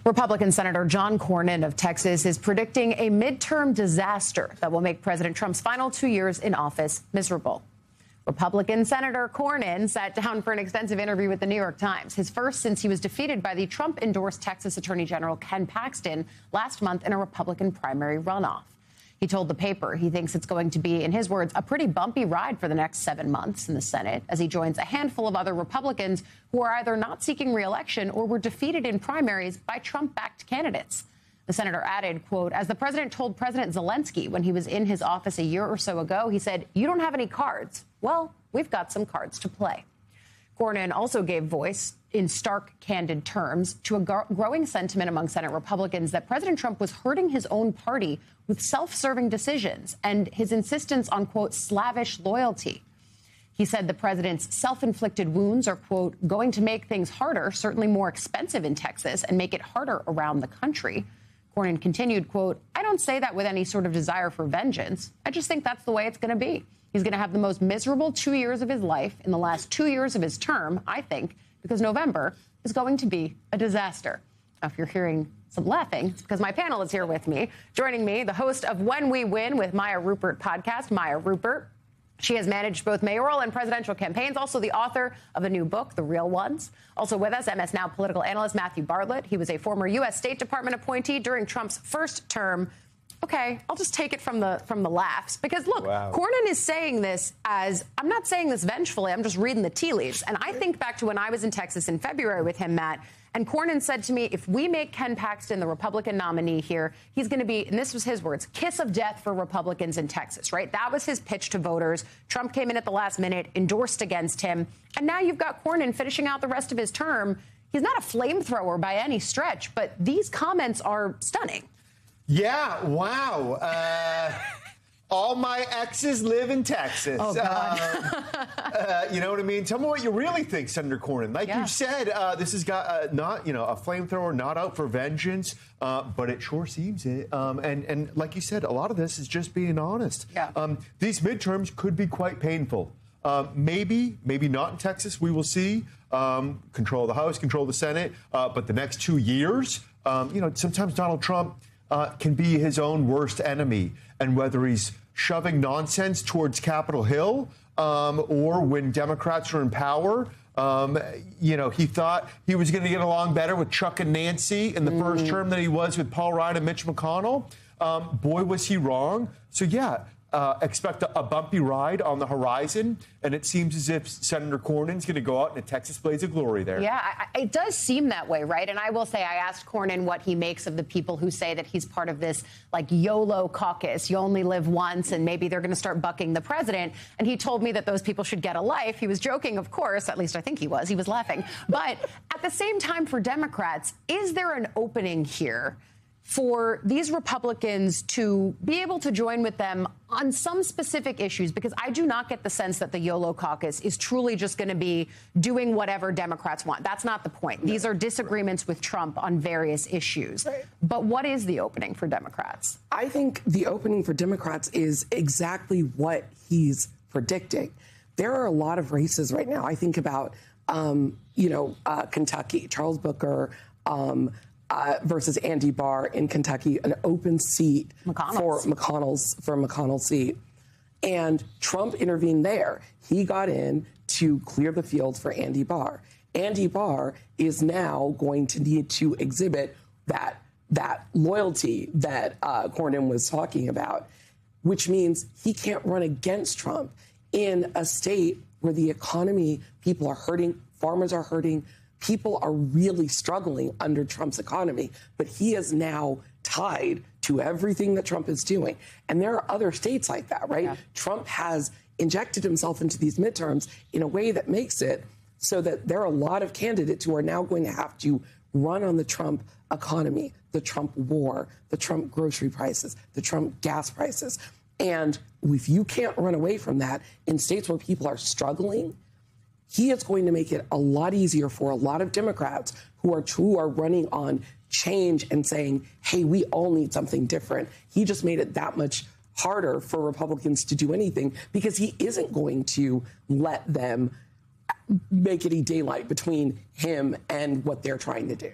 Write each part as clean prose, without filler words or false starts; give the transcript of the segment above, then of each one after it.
Republican Senator John Cornyn of Texas is predicting a midterm disaster that will make President Trump's final 2 years in office miserable. Republican Senator Cornyn sat down for an extensive interview with the New York Times, his first since he was defeated by the Trump-endorsed Texas Attorney General Ken Paxton last month in a Republican primary runoff. He told the paper he thinks it's going to be, in his words, a pretty bumpy ride for the next 7 months in the Senate as he joins a handful of other Republicans who are either not seeking re-election or were defeated in primaries by Trump-backed candidates. The senator added, quote, as the president told President Zelensky when he was in his office a year or so ago, he said, "You don't have any cards." Well, we've got some cards to play. Cornyn also gave voice in stark, candid terms to a growing sentiment among Senate Republicans that President Trump was hurting his own party with self-serving decisions and his insistence on, quote, slavish loyalty. He said the president's self-inflicted wounds are, quote, going to make things harder, certainly more expensive in Texas, and make it harder around the country. Cornyn continued, quote, I don't say that with any sort of desire for vengeance. I just think that's the way it's going to be. He's going to have the most miserable 2 years of his life in the last 2 years of his term, I think, because November is going to be a disaster. Now, if you're hearing some laughing, it's because my panel is here with me. Joining me, the host of When We Win with Maya Rupert podcast, Maya Rupert. She has managed both mayoral and presidential campaigns, also the author of a new book, The Real Ones. Also with us, MS Now political analyst Matthew Bartlett. He was a former U.S. State Department appointee during Trump's first term. Okay, I'll just take it from the laughs because, look, wow. Cornyn is saying this as, I'm not saying this vengefully, I'm just reading the tea leaves. And I think back to when I was in Texas in February with him, Matt, and Cornyn said to me, if we make Ken Paxton the Republican nominee here, he's going to be, and this was his words, kiss of death for Republicans in Texas, right? That was his pitch to voters. Trump came in at the last minute, endorsed against him. And now you've got Cornyn finishing out the rest of his term. He's not a flamethrower by any stretch, but these comments are stunning. Yeah, wow. All my exes live in Texas. Oh, God. You know what I mean? Tell me what you really think, Senator Cornyn. Like you said, this has got not, a flamethrower, not out for vengeance, but it sure seems it. And like you said, a lot of this is just being honest. Yeah. These midterms could be quite painful. Maybe not in Texas. We will see. Control of the House, control of the Senate. But the next 2 years, sometimes Donald Trump can be his own worst enemy. And whether he's shoving nonsense towards Capitol Hill or when Democrats are in power, he thought he was going to get along better with Chuck and Nancy in the first term than he was with Paul Ryan and Mitch McConnell. Boy, was he wrong. So, expect a bumpy ride on the horizon. And it seems as if Senator Cornyn's going to go out in a Texas blaze of glory there. Yeah, it does seem that way, right? And I will say I asked Cornyn what he makes of the people who say that he's part of this, YOLO caucus. You only live once, and maybe they're going to start bucking the president. And he told me that those people should get a life. He was joking, of course. At least I think he was. He was laughing. But at the same time, for Democrats, is there an opening here for these Republicans to be able to join with them on some specific issues? Because I do not get the sense that the YOLO caucus is truly just going to be doing whatever Democrats want. That's not the point. These are disagreements with Trump on various issues. Right. But what is the opening for Democrats? I think the opening for Democrats is exactly what he's predicting. There are a lot of races right now. I think about, Kentucky, Charles Booker, versus Andy Barr in Kentucky, an open seat for McConnell's seat. And Trump intervened there. He got in to clear the field for Andy Barr. Andy Barr is now going to need to exhibit that loyalty that Cornyn was talking about, which means he can't run against Trump in a state where the economy, people are hurting, farmers are hurting, people are really struggling under Trump's economy, but he is now tied to everything that Trump is doing. And there are other states like that, right? Yeah. Trump has injected himself into these midterms in a way that makes it so that there are a lot of candidates who are now going to have to run on the Trump economy, the Trump war, the Trump grocery prices, the Trump gas prices. And if you can't run away from that in states where people are struggling, he is going to make it a lot easier for a lot of Democrats who are running on change and saying, hey, we all need something different. He just made it that much harder for Republicans to do anything because he isn't going to let them make any daylight between him and what they're trying to do.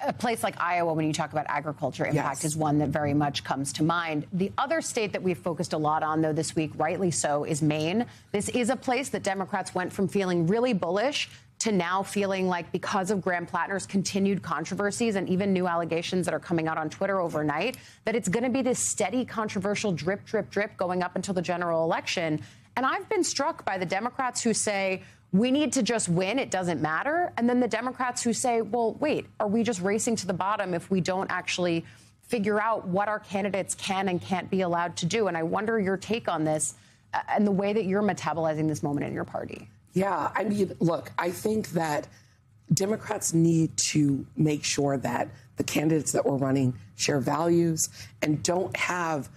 A place like Iowa, when you talk about agriculture impact, Yes. is one that very much comes to mind. The other state that we've focused a lot on, though, this week, rightly so, is Maine. This is a place that Democrats went from feeling really bullish to now feeling like, because of Graham Plattner's continued controversies and even new allegations that are coming out on Twitter overnight, that it's going to be this steady, controversial drip, drip, drip going up until the general election. And I've been struck by the Democrats who say, we need to just win, it doesn't matter. And then the Democrats who say, well, wait, are we just racing to the bottom if we don't actually figure out what our candidates can and can't be allowed to do? And I wonder your take on this and the way that you're metabolizing this moment in your party. Yeah, I mean, look, I think that Democrats need to make sure that the candidates that we're running share values and don't have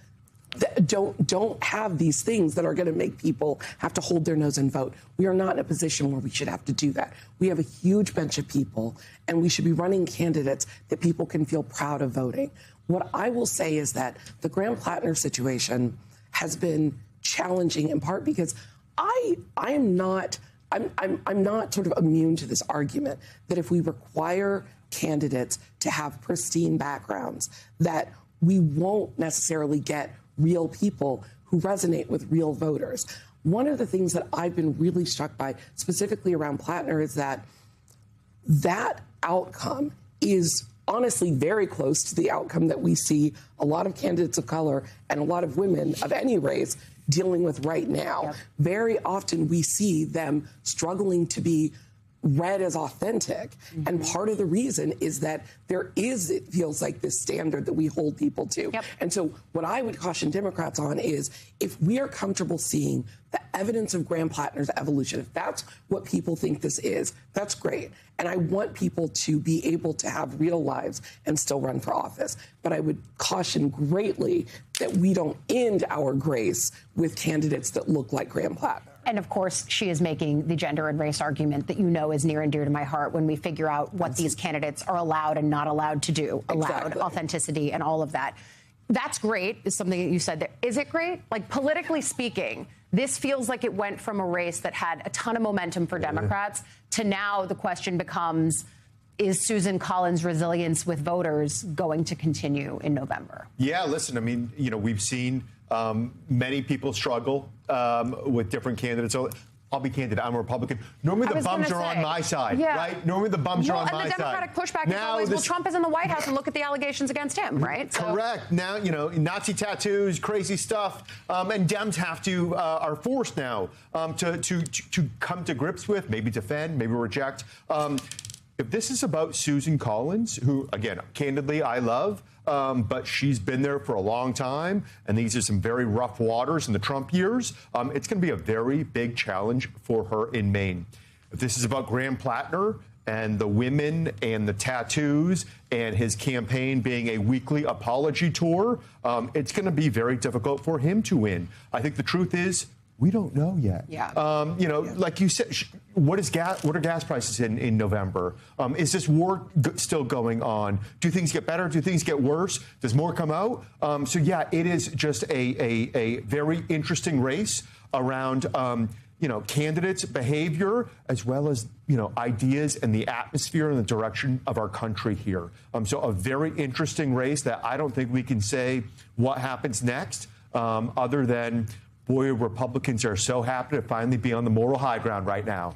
these things that are going to make people have to hold their nose and vote. We are not in a position where we should have to do that. We have a huge bench of people, and we should be running candidates that people can feel proud of voting. What I will say is that the Graham Plattner situation has been challenging in part because I'm not sort of immune to this argument that if we require candidates to have pristine backgrounds, that we won't necessarily get real people who resonate with real voters. One of the things that I've been really struck by, specifically around Plattner, is that outcome is honestly very close to the outcome that we see a lot of candidates of color and a lot of women of any race dealing with right now. Yep. Very often we see them struggling to be read as authentic. Mm-hmm. And part of the reason is that it feels like this standard that we hold people to. Yep. And so what I would caution Democrats on is if we are comfortable seeing the evidence of Graham Plattner's evolution, if that's what people think this is, that's great. And I want people to be able to have real lives and still run for office. But I would caution greatly that we don't end our grace with candidates that look like Graham Plattner. And of course, she is making the gender and race argument that you know is near and dear to my heart when we figure out what these candidates are allowed and not allowed to do, allowed authenticity and all of that. That's great, is something that you said there. Is it great? Like, politically speaking, this feels like it went from a race that had a ton of momentum for Democrats to now the question becomes, is Susan Collins' resilience with voters going to continue in November? Yeah, listen, I mean, we've seen many people struggle with different candidates. I'll be candid, I'm a Republican. Normally the bums are on my side, right? Normally the bums are on my side. And the Democratic pushback is always, well, Trump is in the White House and look at the allegations against him, right? Correct. Now, Nazi tattoos, crazy stuff, and Dems are forced now to come to grips with, maybe defend, maybe reject. If this is about Susan Collins, who, again, candidly, I love, but she's been there for a long time, and these are some very rough waters in the Trump years, it's going to be a very big challenge for her in Maine. If this is about Graham Plattner and the women and the tattoos and his campaign being a weekly apology tour, it's going to be very difficult for him to win. I think the truth is, we don't know yet. Yeah. Like you said, what are gas prices in November? Is this war still going on? Do things get better? Do things get worse? Does more come out? So yeah, it is just a very interesting race around candidates' behavior as well as ideas and the atmosphere and the direction of our country here. So a very interesting race that I don't think we can say what happens next, other than, boy, Republicans are so happy to finally be on the moral high ground right now.